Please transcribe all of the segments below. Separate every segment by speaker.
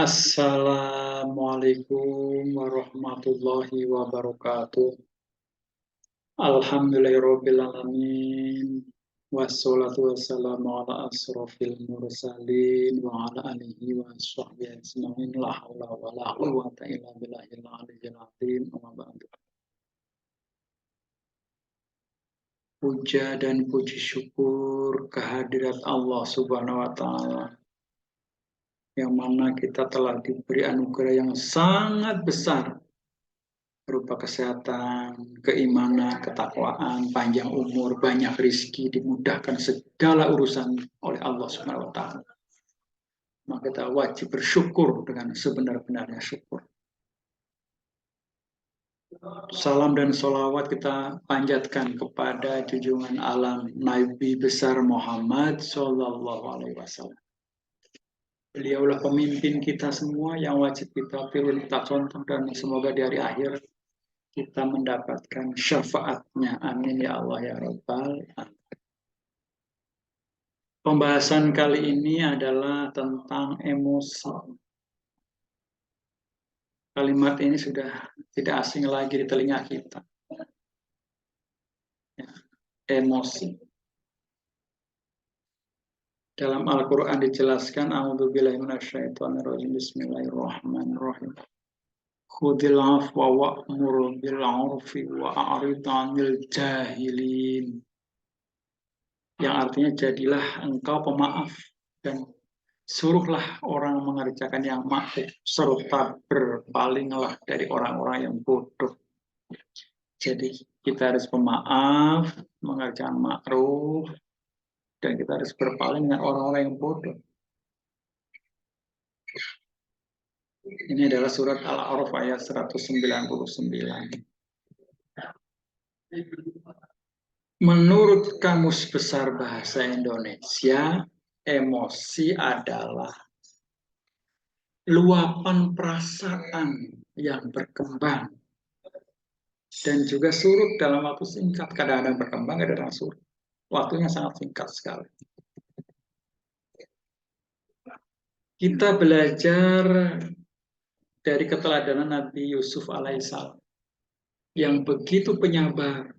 Speaker 1: Assalamualaikum warahmatullahi wabarakatuh. Alhamdulillahirrabbilalamin. Wassalatu wassalamu ala asrofil mursalin wa ala alihi wa sahbihi ajma'in. La hawla wa la quwwata illa billahil aliyyil azim. Amma ba'du. Puja dan puji syukur kehadirat Allah Subhanahu wa taala, yang mana kita telah diberi anugerah yang sangat besar berupa kesehatan, keimanan, ketakwaan, panjang umur, banyak rizki, dimudahkan segala urusan oleh Allah Subhanahu wa taala. Maka kita wajib bersyukur dengan sebenar-benarnya syukur. Salam dan sholawat kita panjatkan kepada junjungan alam Nabi besar Muhammad Sallallahu Alaihi Wasallam. Beliaulah pemimpin kita semua yang wajib kita tiru, kita contoh, dan semoga di hari akhir kita mendapatkan syafaatnya. Amin ya Allah ya Rabbal alamin. Pembahasan kali ini adalah tentang emosi. Kalimat ini sudah tidak asing lagi di telinga kita. Ya, emosi. Dalam Al-Quran dijelaskan, A'udzubillahi minasyaitonirrajim, Bismillahirrahmanirrahim. Khudil afwa wa'mur bil 'urfi wa'rid 'anil jahilin. Yang artinya, jadilah engkau pemaaf dan suruhlah orang mengerjakan yang ma'ruf serta berpalinglah dari orang-orang yang bodoh. Jadi kita harus pemaaf, mengerjakan ma'ruf, dan kita harus berpaling dengan orang-orang yang bodoh. Ini adalah surat Al-A'raf ayat 199. Menurut Kamus Besar Bahasa Indonesia, emosi adalah luapan perasaan yang berkembang dan juga surut dalam waktu singkat. Kadang-kadang berkembang, kadang-kadang surut. Waktunya sangat singkat sekali. Kita belajar dari keteladanan Nabi Yusuf alaihissalam yang begitu penyabar,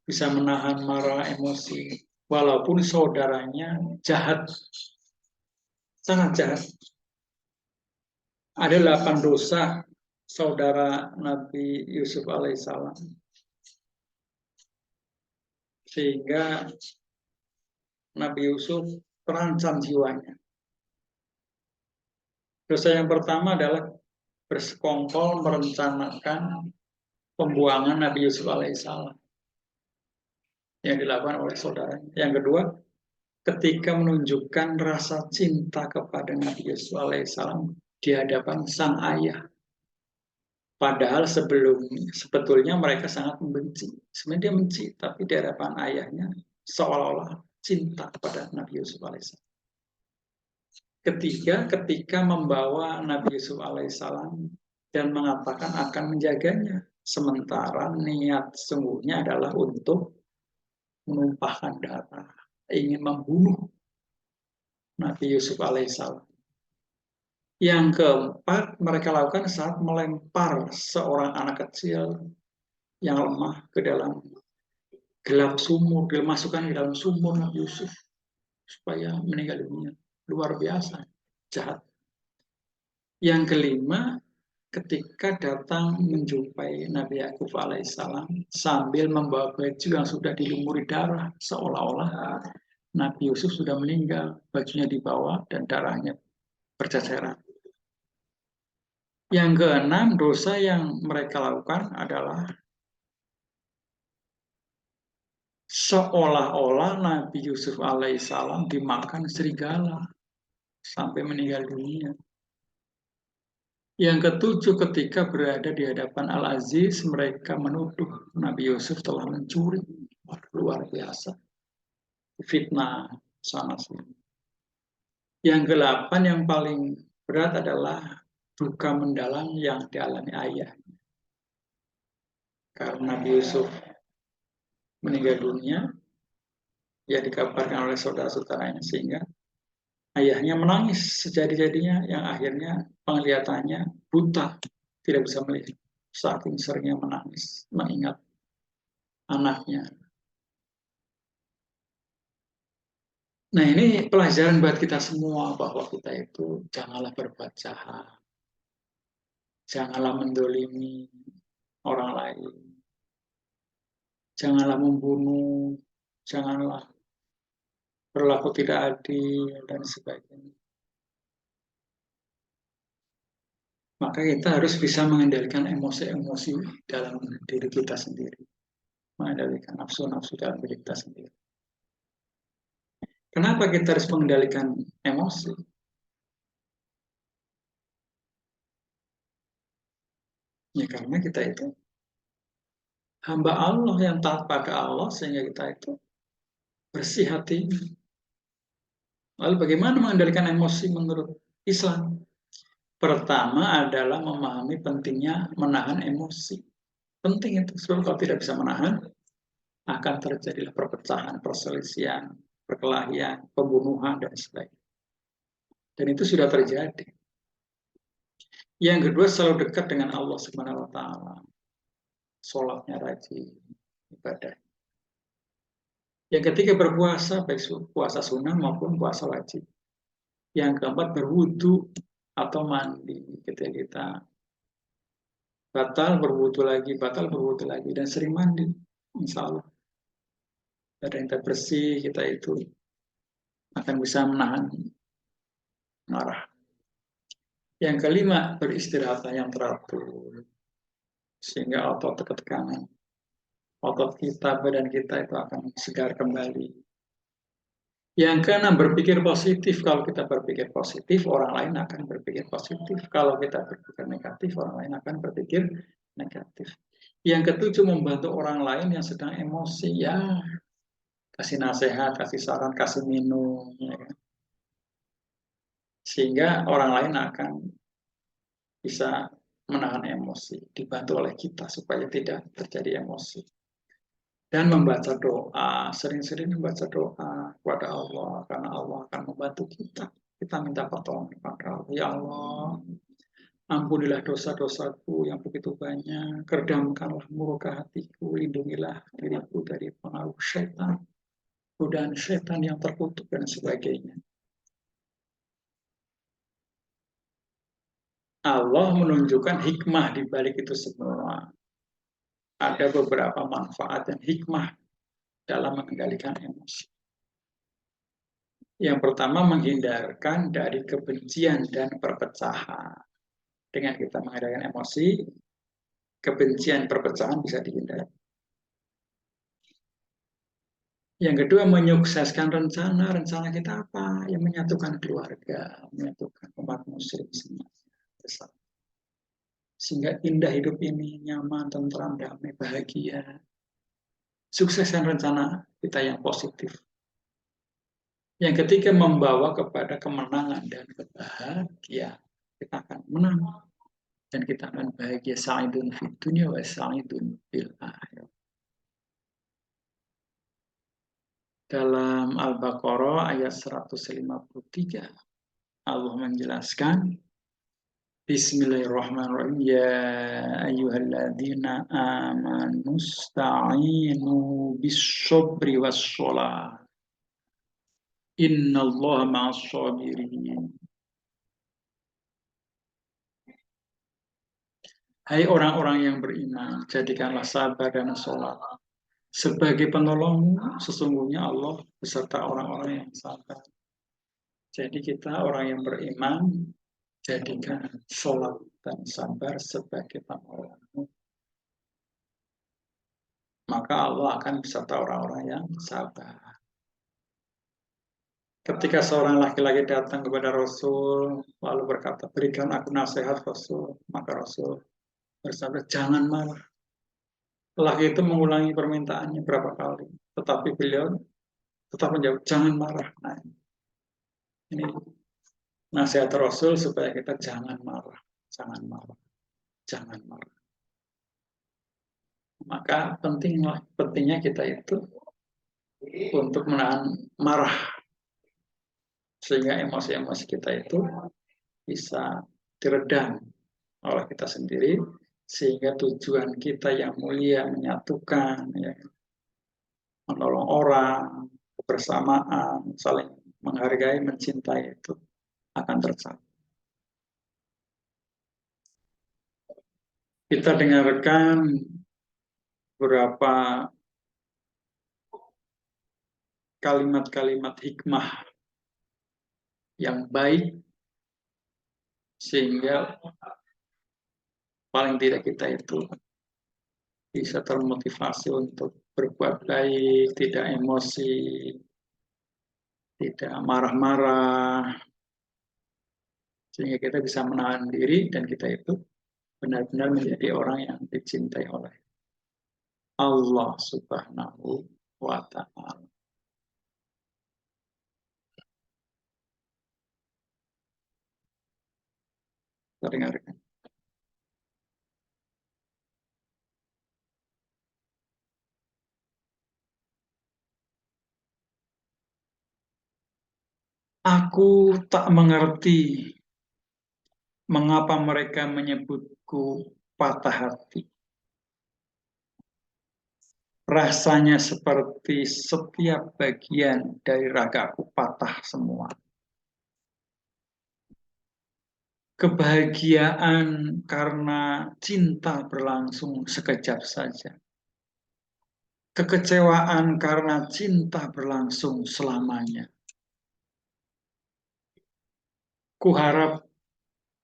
Speaker 1: bisa menahan marah, emosi, walaupun saudaranya jahat, sangat jahat. Ada 8 dosa saudara Nabi Yusuf alaihissalam, sehingga Nabi Yusuf terancam jiwanya. Dosa yang pertama adalah bersekongkol merencanakan pembuangan Nabi Yusuf alaihissalam yang dilakukan oleh saudaranya. Yang kedua, ketika menunjukkan rasa cinta kepada Nabi Yusuf alaihissalam di hadapan sang ayah. Padahal sebetulnya mereka sangat membenci. Sebenarnya dia benci, tapi di hadapan ayahnya seolah-olah cinta kepada Nabi Yusuf alaihissalam. Ketiga, ketika membawa Nabi Yusuf alaihissalam dan mengatakan akan menjaganya, sementara niat sungguhnya adalah untuk menumpahkan darah, ingin membunuh Nabi Yusuf alaihissalam. Yang keempat, mereka lakukan saat melempar seorang anak kecil yang lemah ke dalam gelap sumur, dimasukkan ke dalam sumur Nabi Yusuf supaya meninggal dunia. Luar biasa, jahat. Yang kelima, ketika datang menjumpai Nabi Yakub alaihissalam sambil membawa baju yang sudah dilumuri darah, seolah-olah Nabi Yusuf sudah meninggal, bajunya dibawa dan darahnya berceceran. Yang keenam, dosa yang mereka lakukan adalah seolah-olah Nabi Yusuf alaihissalam dimakan serigala sampai meninggal dunia. Yang ketujuh, ketika berada di hadapan Al-Aziz, mereka menuduh Nabi Yusuf telah mencuri. Luar biasa. Fitnah sana sini. Yang ke-8 yang paling berat adalah duka mendalam yang dialami ayah. Karena Nabi Yusuf meninggal dunia, ya dikabarkan oleh saudara-saudaranya, sehingga Ayahnya menangis sejadi-jadinya, yang akhirnya penglihatannya buta, tidak bisa melihat. Saking seringnya menangis, mengingat anaknya. Nah, ini pelajaran buat kita semua bahwa kita itu janganlah berbuat jahat, janganlah mendolimi orang lain, janganlah membunuh, janganlah berlaku tidak adil, dan sebagainya. Maka kita harus bisa mengendalikan emosi-emosi dalam diri kita sendiri, mengendalikan nafsu-nafsu dalam diri kita sendiri. Kenapa kita harus mengendalikan emosi? Ya karena kita itu hamba Allah yang taat pada Allah, sehingga kita itu bersih hatinya. Lalu bagaimana mengendalikan emosi menurut Islam? Pertama adalah memahami pentingnya menahan emosi. Penting itu, sebab kalau tidak bisa menahan, akan terjadilah perpecahan, perselisihan, perkelahian, pembunuhan, dan sebagainya. Dan itu sudah terjadi. Yang kedua, selalu dekat dengan Allah Subhanahu wa Ta'ala. Sholatnya rajin, ibadah. Yang ketiga, berpuasa, baik puasa sunnah maupun puasa wajib. Yang keempat, berwudu atau mandi ketika kita batal berwudu lagi, dan sering mandi. Insya Allah, dari yang kita bersih, kita itu akan bisa menahan marah. Yang kelima, beristirahatlah yang teratur, sehingga otot ketekanan, otot kita, badan kita itu akan segar kembali. Yang keenam, berpikir positif. Kalau kita berpikir positif, orang lain akan berpikir positif. Kalau kita berpikir negatif, orang lain akan berpikir negatif. Yang ketujuh, membantu orang lain yang sedang emosi. Ya, kasih nasihat, kasih saran, kasih minum. Ya kan? Sehingga orang lain akan bisa menahan emosi, dibantu oleh kita supaya tidak terjadi emosi. Dan membaca doa, sering-sering membaca doa kepada Allah, karena Allah akan membantu kita. Kita minta pertolongan kepada Allah. Ya Allah, ampunilah dosa-dosaku yang begitu banyak, keredamkanlah murka hatiku, lindungilah diriku dari pengaruh syaitan, godaan syaitan yang terkutuk, dan sebagainya. Allah menunjukkan hikmah di balik itu semua. Ada beberapa manfaat dan hikmah dalam mengendalikan emosi. Yang pertama, menghindarkan dari kebencian dan perpecahan. Dengan kita mengendalikan emosi, kebencian, perpecahan bisa dihindari. Yang kedua, menyukseskan rencana. Rencana kita apa? Yang menyatukan keluarga, menyatukan umat muslim semua. Sehingga indah hidup ini, nyaman, tentram, damai, bahagia. Sukseskan rencana kita yang positif. Yang ketiga, membawa kepada kemenangan dan kebahagiaan. Kita akan menang dan kita akan bahagia, sa'idun fid dunya wa sa'idun fil akhirah. Dalam Al-Baqarah ayat 153, Allah menjelaskan, Bismillahirrahmanirrahim, ya ayyuhalladzina amanu sta'inu bis-sabri was-shalah, innallaha ma'as sabirin. Hai orang-orang yang beriman, jadikanlah sabar dan sholat sebagai penolongmu. Sesungguhnya Allah beserta orang-orang yang sabar. Jadi kita orang yang beriman, jadikan sholat dan sabar sebagai penolongmu. Maka Allah akan beserta orang-orang yang sabar. Ketika seorang laki-laki datang kepada Rasul, lalu berkata, berikan aku nasihat Rasul. Maka Rasul bersabda, jangan marah. Laki itu mengulangi permintaannya berapa kali, tetapi beliau tetap menjawab, jangan marah. Nah, ini nasihat Rasul supaya kita jangan marah, jangan marah, jangan marah. Maka pentingnya kita itu untuk menahan marah, sehingga emosi-emosi kita itu bisa diredam oleh kita sendiri, sehingga tujuan kita yang mulia menyatukan, ya, menolong orang, kebersamaan, saling menghargai, mencintai itu akan tercapai. Kita dengarkan beberapa kalimat-kalimat hikmah yang baik, sehingga paling tidak kita itu bisa termotivasi untuk berbuat baik, tidak emosi, tidak marah-marah, sehingga kita bisa menahan diri dan kita itu benar-benar menjadi orang yang dicintai oleh Allah Subhanahu wa Ta'ala. Kita dengarkan. Aku tak mengerti mengapa mereka menyebutku patah hati. Rasanya seperti setiap bagian dari ragaku patah semua. Kebahagiaan karena cinta berlangsung sekejap saja. Kekecewaan karena cinta berlangsung selamanya. Kuharap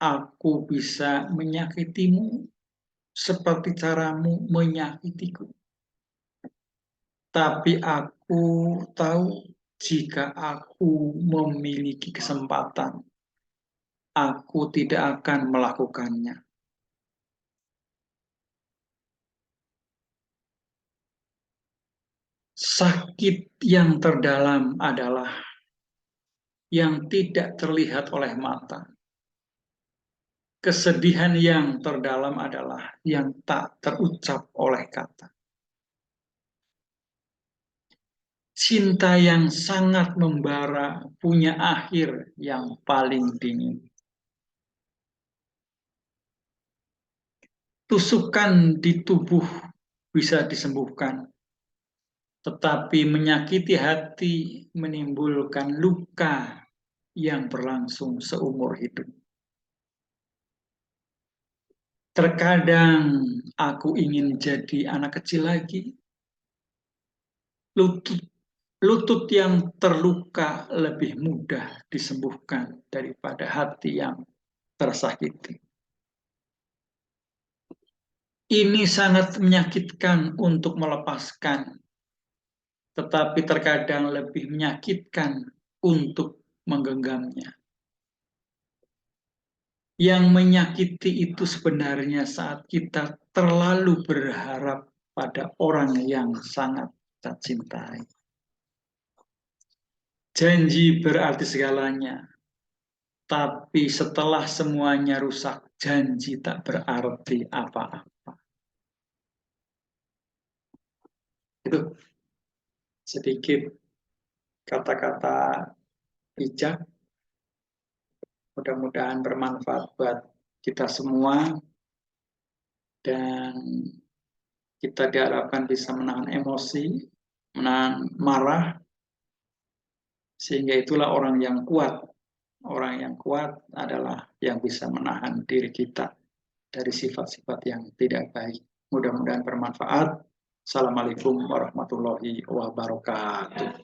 Speaker 1: aku bisa menyakitimu seperti caramu menyakitiku. Tapi aku tahu jika aku memiliki kesempatan, aku tidak akan melakukannya. Sakit yang terdalam adalah yang tidak terlihat oleh mata. Kesedihan yang terdalam adalah yang tak terucap oleh kata. Cinta yang sangat membara punya akhir yang paling dingin. Tusukan di tubuh bisa disembuhkan, tetapi menyakiti hati menimbulkan luka yang berlangsung seumur hidup. Terkadang aku ingin jadi anak kecil lagi. Lutut yang terluka lebih mudah disembuhkan daripada hati yang tersakiti. Ini sangat menyakitkan untuk melepaskan, tetapi terkadang lebih menyakitkan untuk menggenggamnya. Yang menyakiti itu sebenarnya saat kita terlalu berharap pada orang yang sangat kita cintai. Janji berarti segalanya, tapi setelah semuanya rusak, janji tak berarti apa-apa. Itu sedikit kata-kata bijak, mudah-mudahan bermanfaat buat kita semua, dan kita diharapkan bisa menahan emosi, menahan marah, sehingga itulah orang yang kuat. Orang yang kuat adalah yang bisa menahan diri kita dari sifat-sifat yang tidak baik. Mudah-mudahan bermanfaat. Assalamualaikum warahmatullahi wabarakatuh.